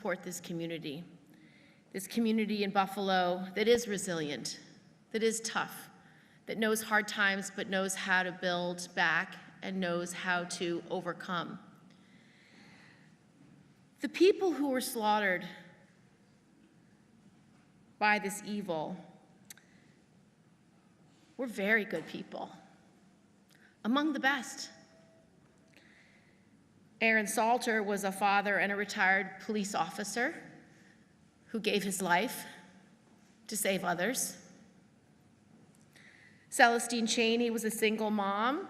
support this community in Buffalo that is resilient, that is tough, that knows hard times but knows how to build back and knows how to overcome. The people who were slaughtered by this evil were very good people, among the best. Aaron Salter was a father and a retired police officer who gave his life to save others. Celestine Chaney was a single mom,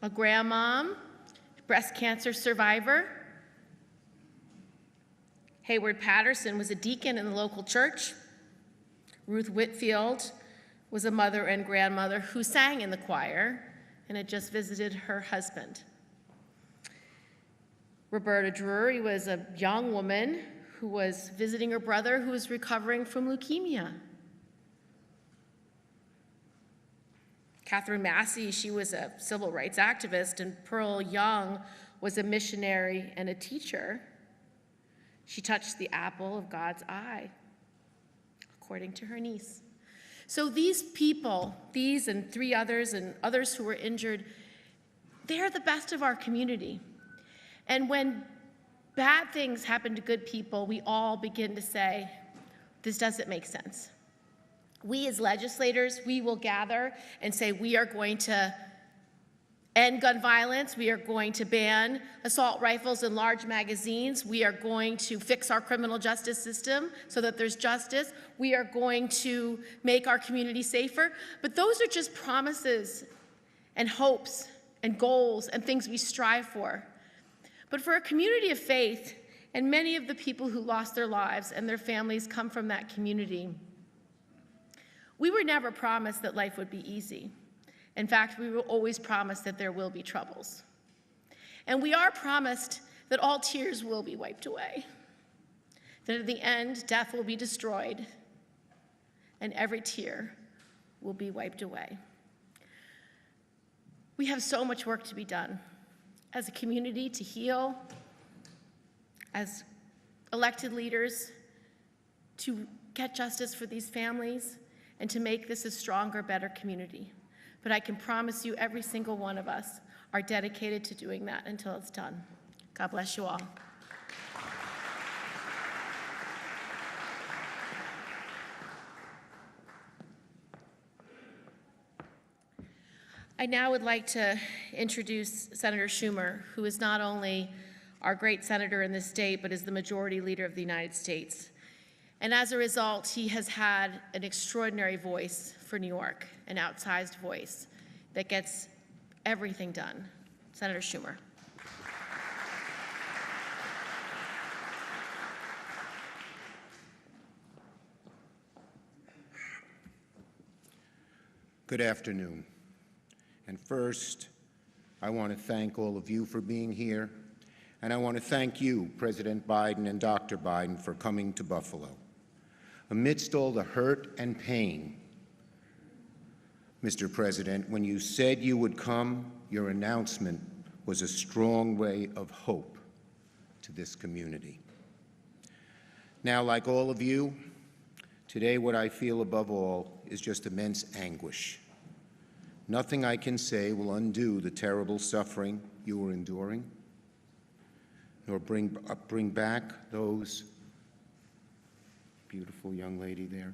a grandmom, breast cancer survivor. Hayward Patterson was a deacon in the local church. Ruth Whitfield was a mother and grandmother who sang in the choir and had just visited her husband. Roberta Drury was a young woman who was visiting her brother who was recovering from leukemia. Catherine Massey, she was a civil rights activist, and Pearl Young was a missionary and a teacher. She touched the apple of God's eye, according to her niece. So these people, these and 3 others and others who were injured, they are the best of our community. And when bad things happen to good people, we all begin to say, this doesn't make sense. We as legislators, we will gather and say we are going to end gun violence, we are going to ban assault rifles and large magazines, we are going to fix our criminal justice system so that there's justice, we are going to make our community safer. But those are just promises and hopes and goals and things we strive for. But for a community of faith, and many of the people who lost their lives and their families come from that community, we were never promised that life would be easy. In fact, we were always promised that there will be troubles. And we are promised that all tears will be wiped away, that at the end, death will be destroyed, and every tear will be wiped away. We have so much work to be done as a community to heal, as elected leaders to get justice for these families, and to make this a stronger, better community. But I can promise you every single one of us are dedicated to doing that until it's done. God bless you all. I now would like to introduce Senator Schumer, who is not only our great senator in this state, but is the majority leader of the United States. And as a result, he has had an extraordinary voice for New York, an outsized voice that gets everything done. Senator Schumer. Good afternoon. And first, I want to thank all of you for being here, and I want to thank you, President Biden and Dr. Biden, for coming to Buffalo. Amidst all the hurt and pain, Mr. President, when you said you would come, your announcement was a strong ray of hope to this community. Now, like all of you, today what I feel above all is just immense anguish. Nothing I can say will undo the terrible suffering you are enduring, nor bring back those, beautiful young lady there,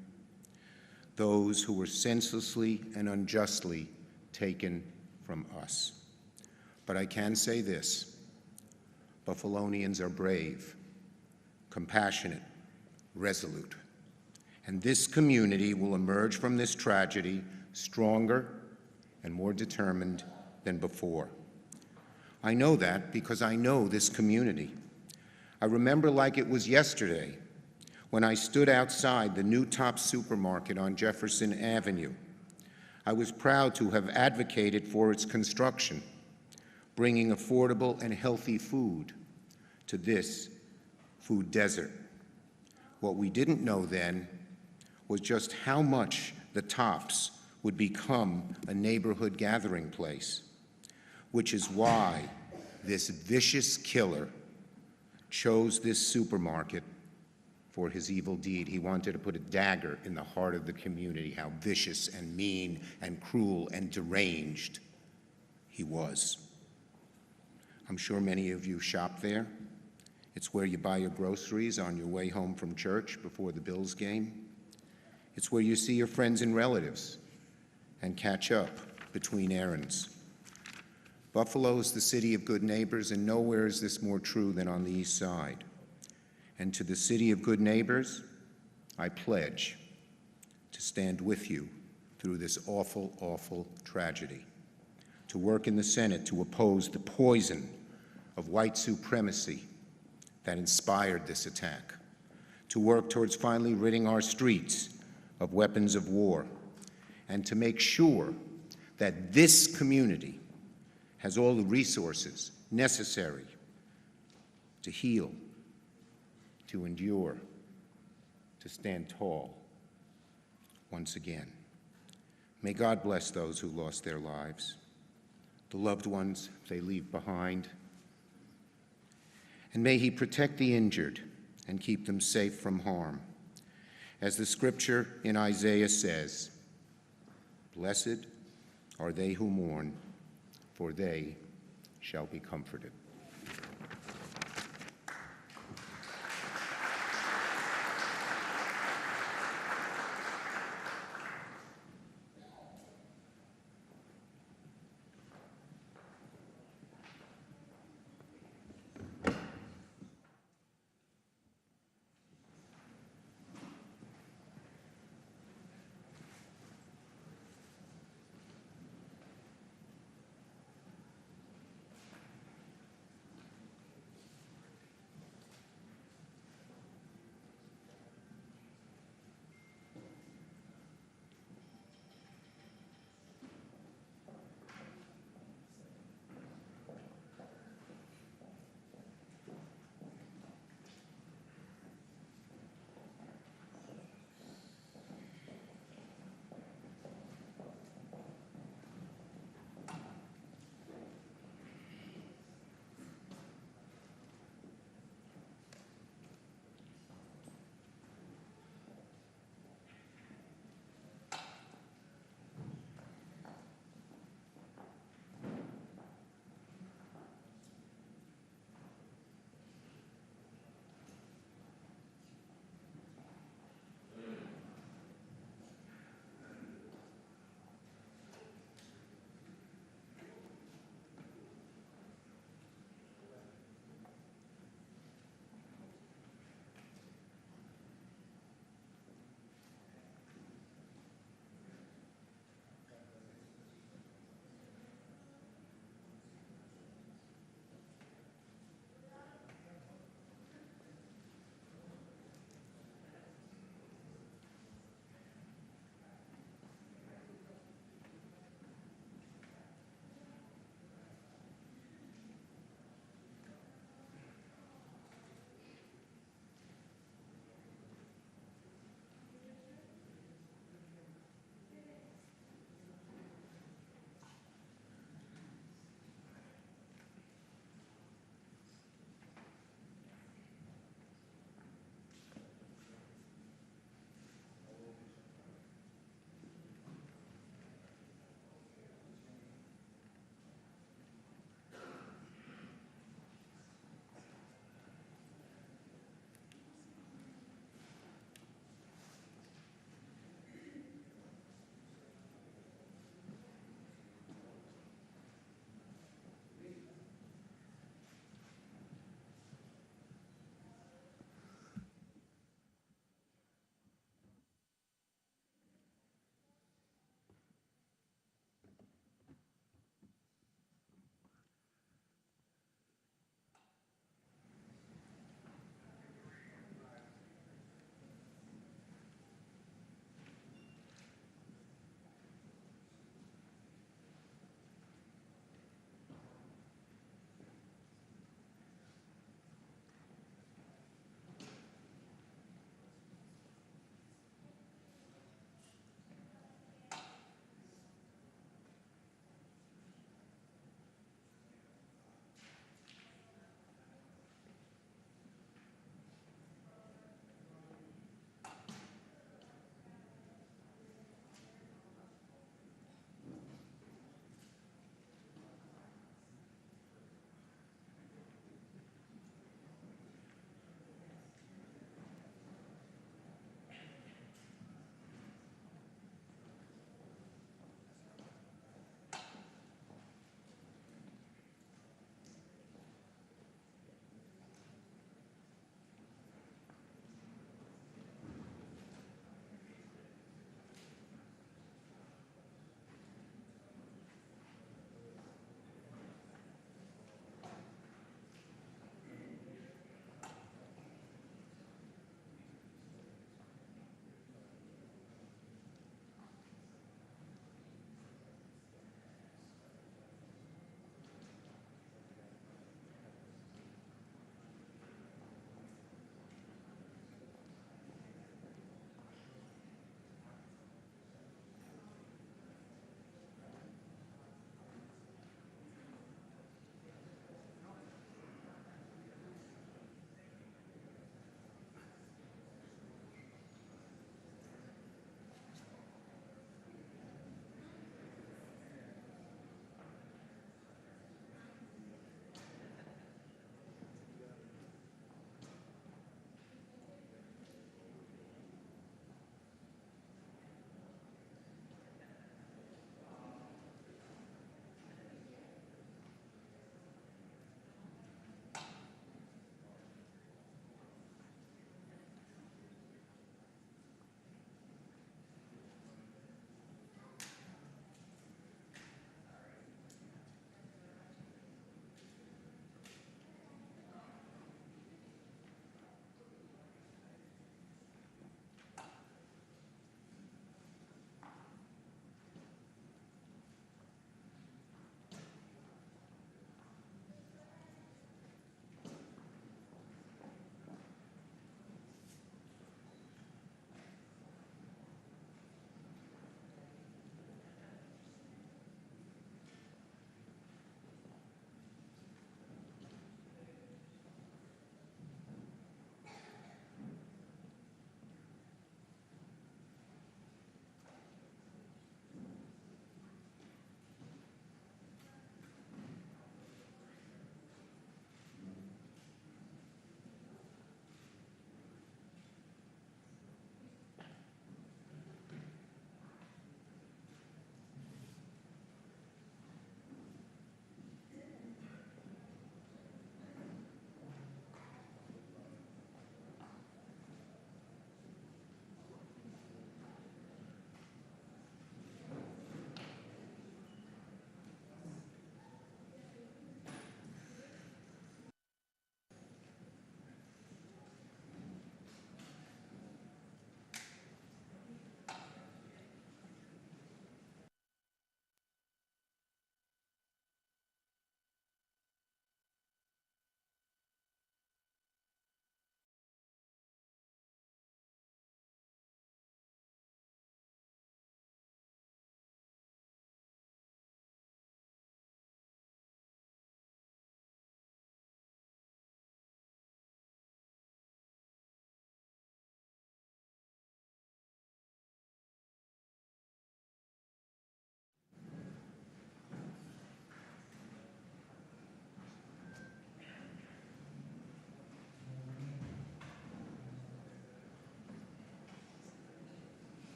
those who were senselessly and unjustly taken from us. But I can say this: Buffalonians are brave, compassionate, resolute, and this community will emerge from this tragedy stronger and more determined than before. I know that because I know this community. I remember like it was yesterday when I stood outside the new Tops supermarket on Jefferson Avenue. I was proud to have advocated for its construction, bringing affordable and healthy food to this food desert. What we didn't know then was just how much the Tops would become a neighborhood gathering place, which is why this vicious killer chose this supermarket for his evil deed. He wanted to put a dagger in the heart of the community, how vicious and mean and cruel and deranged he was. I'm sure many of you shop there. It's where you buy your groceries on your way home from church before the Bills game. It's where you see your friends and relatives and catch up between errands. Buffalo is the city of good neighbors, and nowhere is this more true than on the East Side. And to the city of good neighbors, I pledge to stand with you through this awful, awful tragedy, to work in the Senate to oppose the poison of white supremacy that inspired this attack, to work towards finally ridding our streets of weapons of war, and to make sure that this community has all the resources necessary to heal, to endure, to stand tall once again. May God bless those who lost their lives, the loved ones they leave behind, and may He protect the injured and keep them safe from harm. As the scripture in Isaiah says, "Blessed are they who mourn, for they shall be comforted."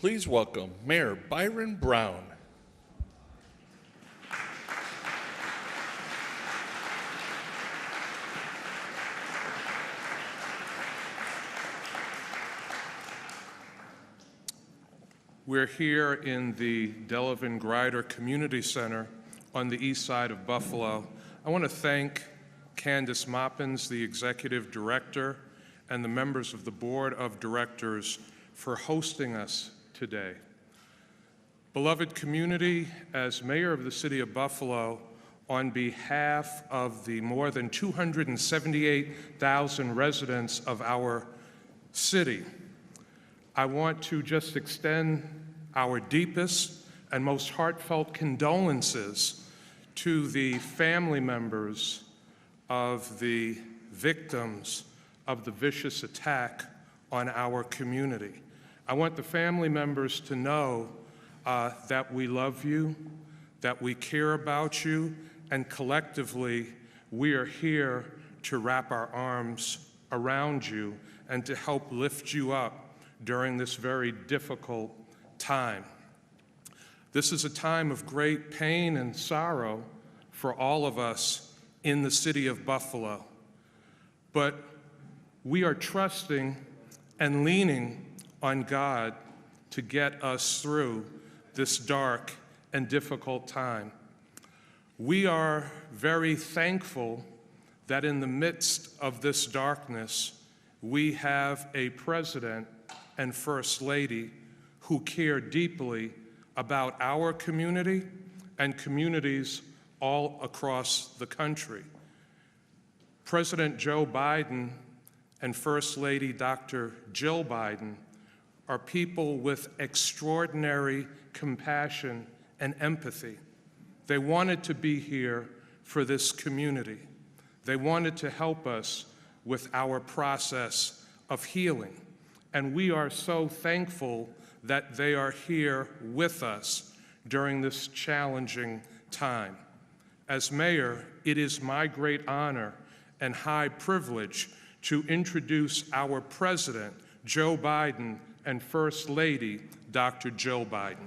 Please welcome Mayor Byron Brown. We're here in the Delavan Grider Community Center on the east side of Buffalo. I want to thank Candace Moppins, the Executive Director, and the members of the Board of Directors for hosting us today. Beloved community, as Mayor of the City of Buffalo, on behalf of the more than 278,000 residents of our city, I want to just extend our deepest and most heartfelt condolences to the family members of the victims of the vicious attack on our community. I want the family members to know that we love you, that we care about you, and collectively we are here to wrap our arms around you and to help lift you up during this very difficult time. This is a time of great pain and sorrow for all of us in the city of Buffalo. But we are trusting and leaning on God to get us through this dark and difficult time. We are very thankful that in the midst of this darkness, we have a president and first lady who care deeply about our community and communities all across the country. President Joe Biden and First Lady Dr. Jill Biden are people with extraordinary compassion and empathy. They wanted to be here for this community. They wanted to help us with our process of healing. And we are so thankful that they are here with us during this challenging time. As mayor, it is my great honor and high privilege to introduce our President, Joe Biden, and First Lady, Dr. Jill Biden.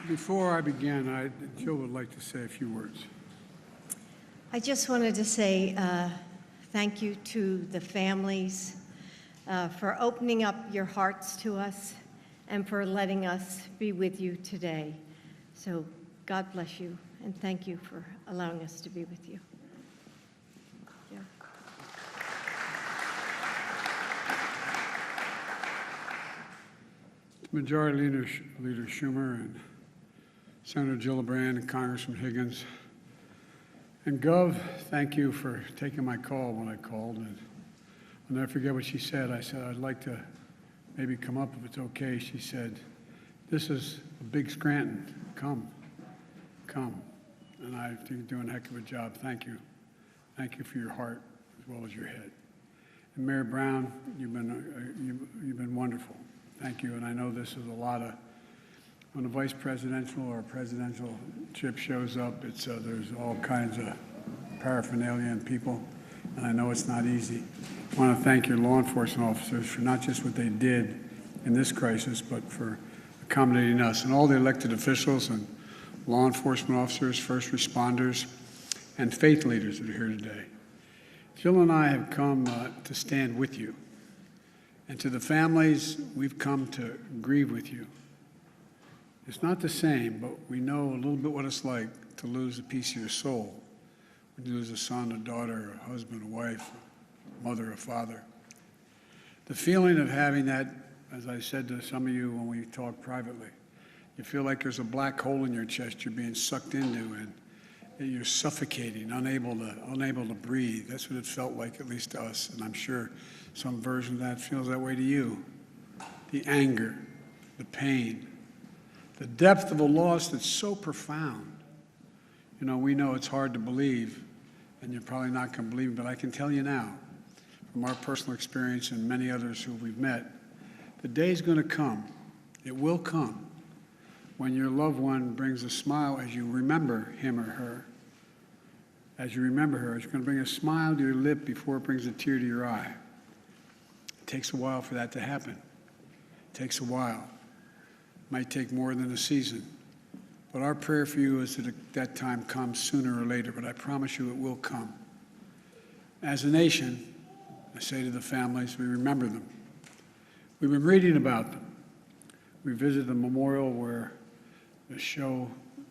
Before I begin, Jill would like to say a few words. I just wanted to say thank you to the families for opening up your hearts to us and for letting us be with you today. So God bless you, and thank you for allowing us to be with you. Yeah. Majority Leader Schumer and Senator Gillibrand and Congressman Higgins. And Gov, thank you for taking my call when I called. And I'll never forget what she said. I said, I'd like to maybe come up if it's okay. She said, this is a big Scranton. Come. And I think you're doing a heck of a job. Thank you. Thank you for your heart as well as your head. And Mayor Brown, you've been wonderful. Thank you. And I know this is a lot of, when a vice presidential or a presidential chip shows up, there's all kinds of paraphernalia and people, and I know it's not easy. I want to thank your law enforcement officers for not just what they did in this crisis, but for accommodating us, and all the elected officials and law enforcement officers, first responders, and faith leaders that are here today. Jill and I have come to stand with you, and to the families, we've come to grieve with you. It's not the same, but we know a little bit what it's like to lose a piece of your soul. When you lose a son, a daughter, a husband, a wife, a mother, a father. The feeling of having that, as I said to some of you when we talked privately, you feel like there's a black hole in your chest you're being sucked into, and you're suffocating, unable to breathe. That's what it felt like, at least to us, and I'm sure some version of that feels that way to you. The anger, the pain, the depth of a loss that's so profound. You know, we know it's hard to believe, and you're probably not going to believe it, but I can tell you now, from our personal experience and many others who we've met, the day's going to come, it will come, when your loved one brings a smile as you remember him or her. As you remember her, it's going to bring a smile to your lip before it brings a tear to your eye. It takes a while for that to happen. It takes a while. It might take more than a season. But our prayer for you is that that time comes sooner or later, but I promise you it will come. As a nation, I say to the families, we remember them. We've been reading about them. We visited the memorial where they show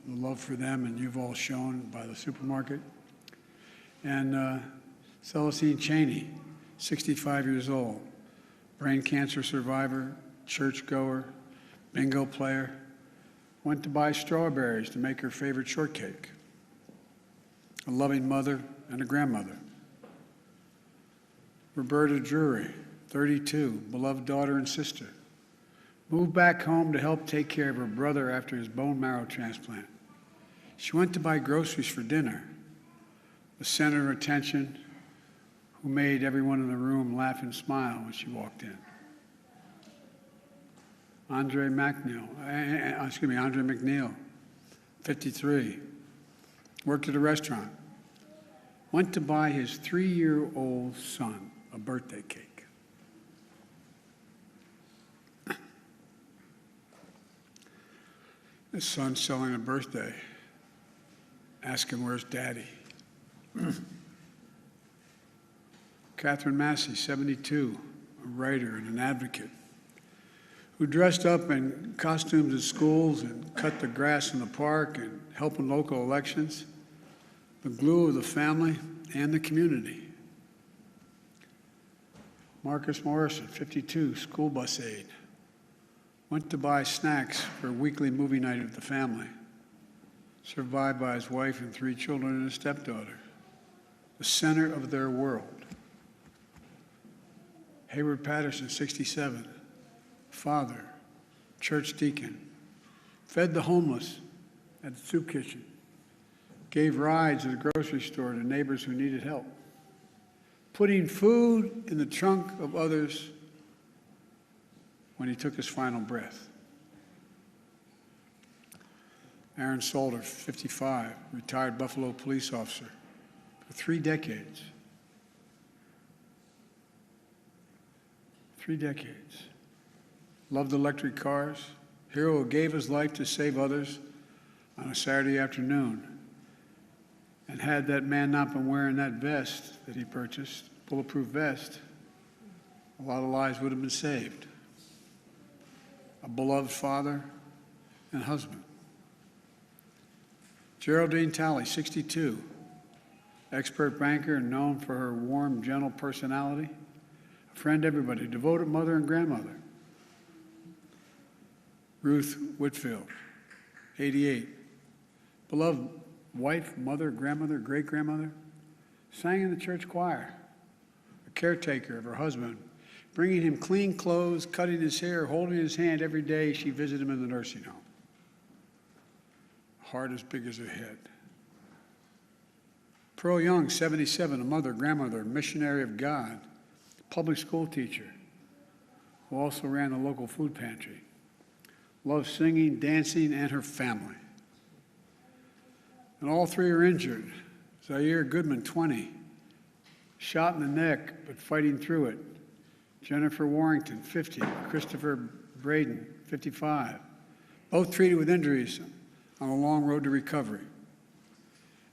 the love for them, and you've all shown by the supermarket. And Celestine Cheney, 65 years old, brain cancer survivor, churchgoer, bingo player, went to buy strawberries to make her favorite shortcake. A loving mother and a grandmother. Roberta Drury, 32, beloved daughter and sister, moved back home to help take care of her brother after his bone marrow transplant. She went to buy groceries for dinner, the center of attention, who made everyone in the room laugh and smile when she walked in. Andre McNeil, 53, worked at a restaurant, went to buy his 3-year-old son a birthday cake. His son's selling a birthday. Ask him, where's Daddy? Catherine Massey, 72, a writer and an advocate, who dressed up in costumes at schools and cut the grass in the park and helped in local elections, the glue of the family and the community. Marcus Morrison, 52, school bus aide, went to buy snacks for a weekly movie night with the family, survived by his wife and 3 children and a stepdaughter, the center of their world. Hayward Patterson, 67, father, church deacon, fed the homeless at the soup kitchen, gave rides at the grocery store to neighbors who needed help, putting food in the trunk of others when he took his final breath. Aaron Salter, 55, retired Buffalo police officer for 3 decades. 3 decades. Loved electric cars, hero who gave his life to save others on a Saturday afternoon. And had that man not been wearing that vest that he purchased, bulletproof vest, a lot of lives would have been saved. A beloved father and husband. Geraldine Talley, 62, expert banker and known for her warm, gentle personality, a friend to everybody, devoted mother and grandmother. Ruth Whitfield, 88, beloved wife, mother, grandmother, great-grandmother, sang in the church choir, a caretaker of her husband, bringing him clean clothes, cutting his hair, holding his hand every day she visited him in the nursing home. Heart as big as her head. Pearl Young, 77, a mother, grandmother, missionary of God, public school teacher, who also ran the local food pantry. Loved singing, dancing, and her family. And all 3 are injured. Zaire Goodman, 20, shot in the neck, but fighting through it. Jennifer Warrington, 50, Christopher Braden, 55, both treated with injuries on a long road to recovery.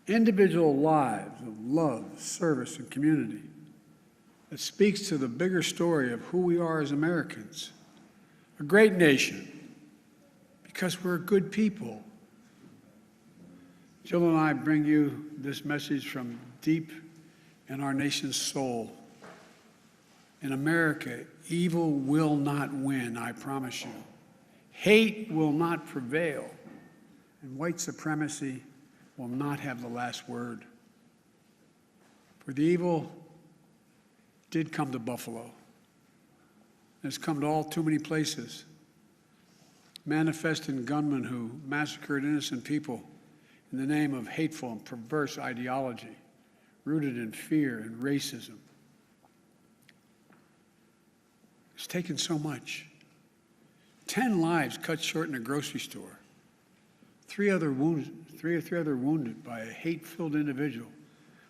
Individual lives of love, service, and community that speaks to the bigger story of who we are as Americans. A great nation, because we're good people. Jill and I bring you this message from deep in our nation's soul. In America, evil will not win, I promise you. Hate will not prevail, and white supremacy will not have the last word. For the evil did come to Buffalo. It's come to all too many places. Manifesting gunmen who massacred innocent people in the name of hateful and perverse ideology, rooted in fear and racism. It's taken so much. 10 lives cut short in a grocery store. Three other wounded by a hate-filled individual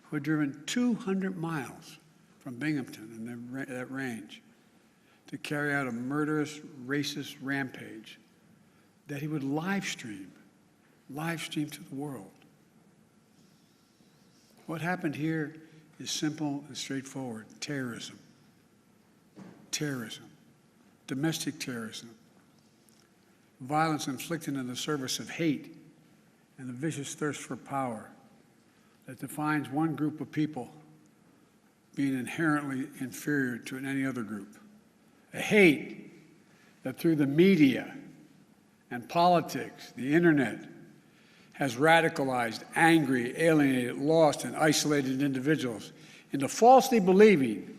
who had driven 200 miles from Binghamton in that range to carry out a murderous, racist rampage that he would live stream to the world. What happened here is simple and straightforward. Terrorism. Terrorism. Domestic terrorism. Violence inflicted in the service of hate and the vicious thirst for power that defines one group of people being inherently inferior to any other group. A hate that through the media and politics, the internet, has radicalized, angry, alienated, lost, and isolated individuals into falsely believing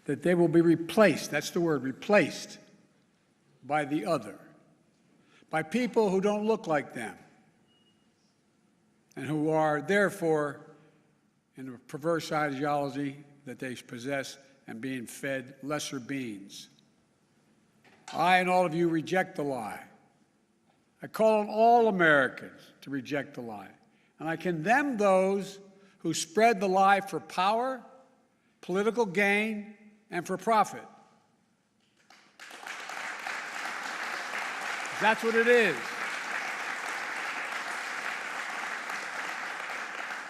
that they will be replaced, that's the word, replaced, by the other, by people who don't look like them, and who are, therefore, in a perverse ideology that they possess and being fed lesser beings. I and all of you reject the lie. I call on all Americans to reject the lie. And I condemn those who spread the lie for power, political gain, and for profit. That's what it is.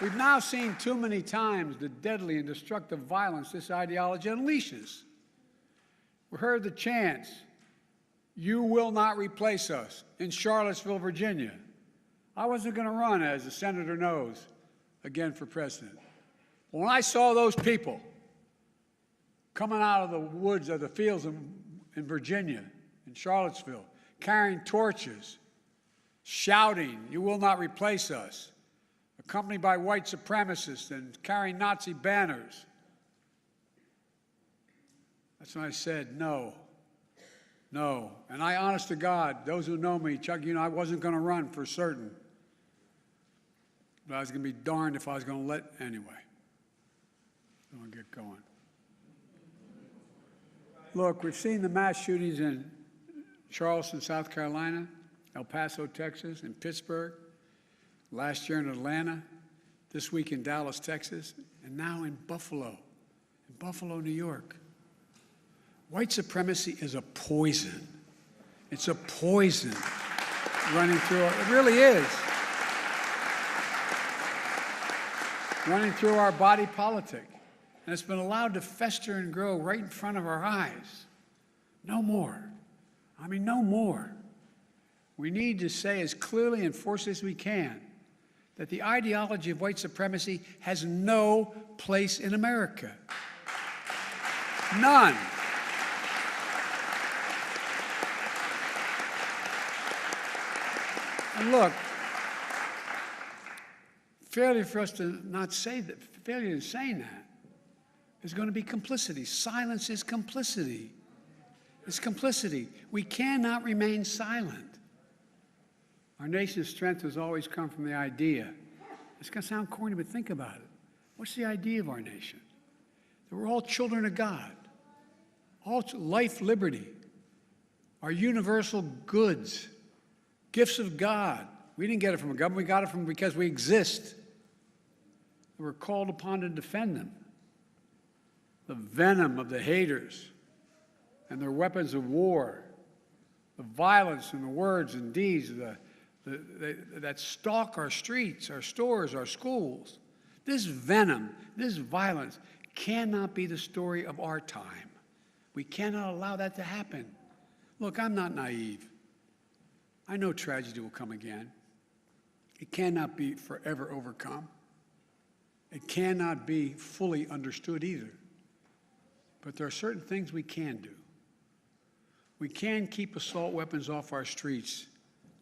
We've now seen too many times the deadly and destructive violence this ideology unleashes. We heard the chants, "You will not replace us," in Charlottesville, Virginia. I wasn't going to run, as the senator knows, again for president. But when I saw those people coming out of the woods of the fields in Virginia, in Charlottesville, carrying torches, shouting, "You will not replace us," accompanied by white supremacists and carrying Nazi banners, that's when I said, no. No. And I, honest to God, those who know me, Chuck, you know, I wasn't going to run for certain. But I was going to be darned if I was going to let anyway. I'm going to get going. Look, we've seen the mass shootings in Charleston, South Carolina, El Paso, Texas, and Pittsburgh, last year in Atlanta, this week in Dallas, Texas, and now in Buffalo, New York. White supremacy is a poison. It's a poison running through it really is. Running through our body politic. And it's been allowed to fester and grow right in front of our eyes. No more. I mean, no more. We need to say as clearly and forcefully as we can that the ideology of white supremacy has no place in America. None. And look, failure for us to not say that, failure in saying that, is going to be complicity. Silence is complicity. It's complicity. We cannot remain silent. Our nation's strength has always come from the idea. It's going to sound corny, but think about it. What's the idea of our nation? That we're all children of God. All life, liberty, our universal goods, gifts of God. We didn't get it from a government. We got it from because we exist. We're called upon to defend them. The venom of the haters and their weapons of war, the violence and the words and deeds that stalk our streets, our stores, our schools. This venom, this violence cannot be the story of our time. We cannot allow that to happen. Look, I'm not naive. I know tragedy will come again. It cannot be forever overcome. It cannot be fully understood either. But there are certain things we can do. We can keep assault weapons off our streets.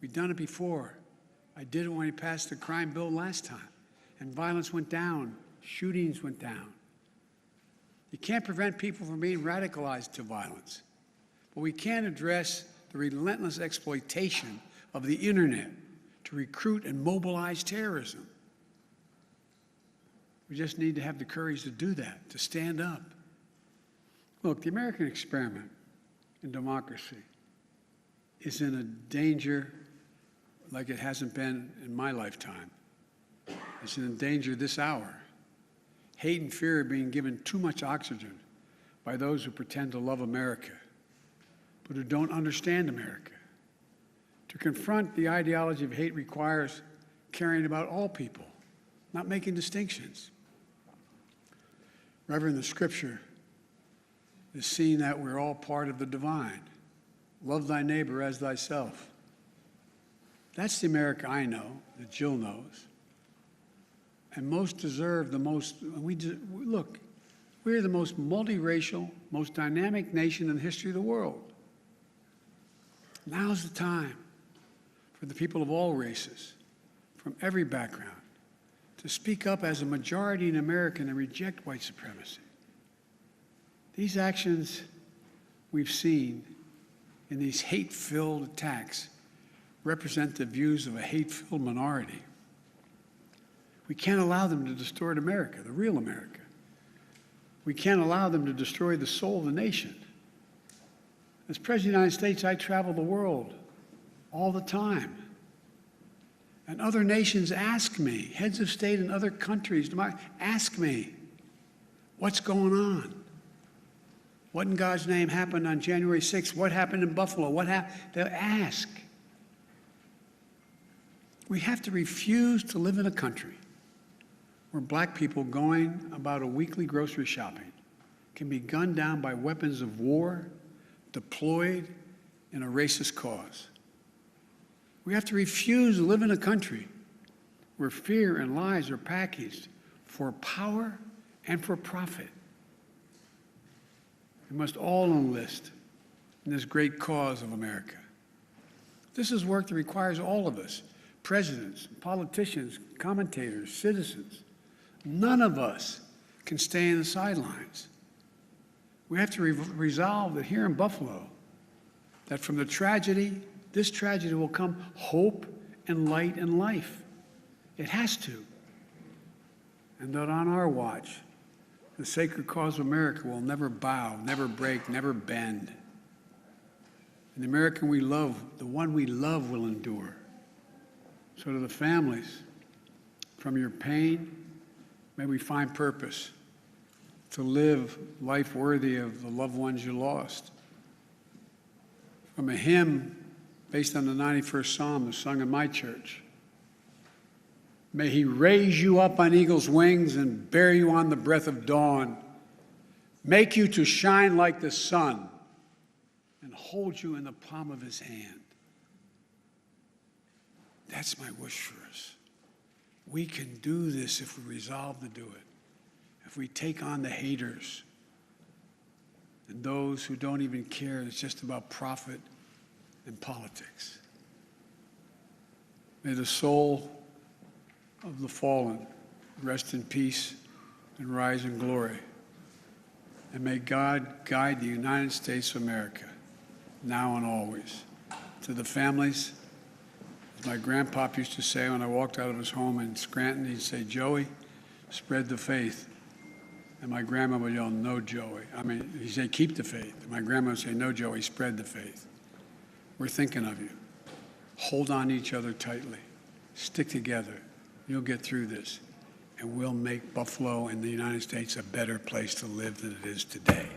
We've done it before. I did it when we passed the crime bill last time, and violence went down, shootings went down. You can't prevent people from being radicalized to violence, but we can address the relentless exploitation of the internet to recruit and mobilize terrorism. We just need to have the courage to do that, to stand up. Look, the American experiment and democracy is in a danger like it hasn't been in my lifetime. It's in danger this hour. Hate and fear are being given too much oxygen by those who pretend to love America, but who don't understand America. To confront the ideology of hate requires caring about all people, not making distinctions. Reverend, the scripture is seeing that we're all part of the divine. Love thy neighbor as thyself. That's the America I know, that Jill knows. And most deserve the most, look, we're the most multiracial, most dynamic nation in the history of the world. Now's the time for the people of all races, from every background, to speak up as a majority in America and reject white supremacy. These actions we've seen in these hate-filled attacks represent the views of a hate-filled minority. We can't allow them to distort America, the real America. We can't allow them to destroy the soul of the nation. As President of the United States, I travel the world all the time. And other nations ask me, heads of state in other countries, ask me, what's going on? What in God's name happened on January 6th? What happened in Buffalo? What happened? They'll ask. We have to refuse to live in a country where black people going about a weekly grocery shopping can be gunned down by weapons of war deployed in a racist cause. We have to refuse to live in a country where fear and lies are packaged for power and for profit. We must all enlist in this great cause of America. This is work that requires all of us, presidents, politicians, commentators, citizens. None of us can stay in the sidelines. We have to resolve that here in Buffalo, that from the tragedy, this tragedy will come hope and light and life. It has to. And that on our watch, the sacred cause of America will never bow, never break, never bend. And the American we love, the one we love, will endure. So to the families, from your pain, may we find purpose to live life worthy of the loved ones you lost. From a hymn based on the 91st Psalm that's sung in my church, may he raise you up on eagle's wings and bear you on the breath of dawn, make you to shine like the sun, and hold you in the palm of his hand. That's my wish for us. We can do this if we resolve to do it. If we take on the haters and those who don't even care, it's just about profit and politics. May the soul of the fallen rest in peace and rise in glory. And may God guide the United States of America, now and always. To the families, as my grandpop used to say when I walked out of his home in Scranton, he'd say, "Joey, spread the faith." And my grandma would yell, "No, Joey." He'd say, "Keep the faith." And my grandma would say, "No, Joey, spread the faith." We're thinking of you. Hold on to each other tightly. Stick together. You'll get through this. And we'll make Buffalo and the United States a better place to live than it is today.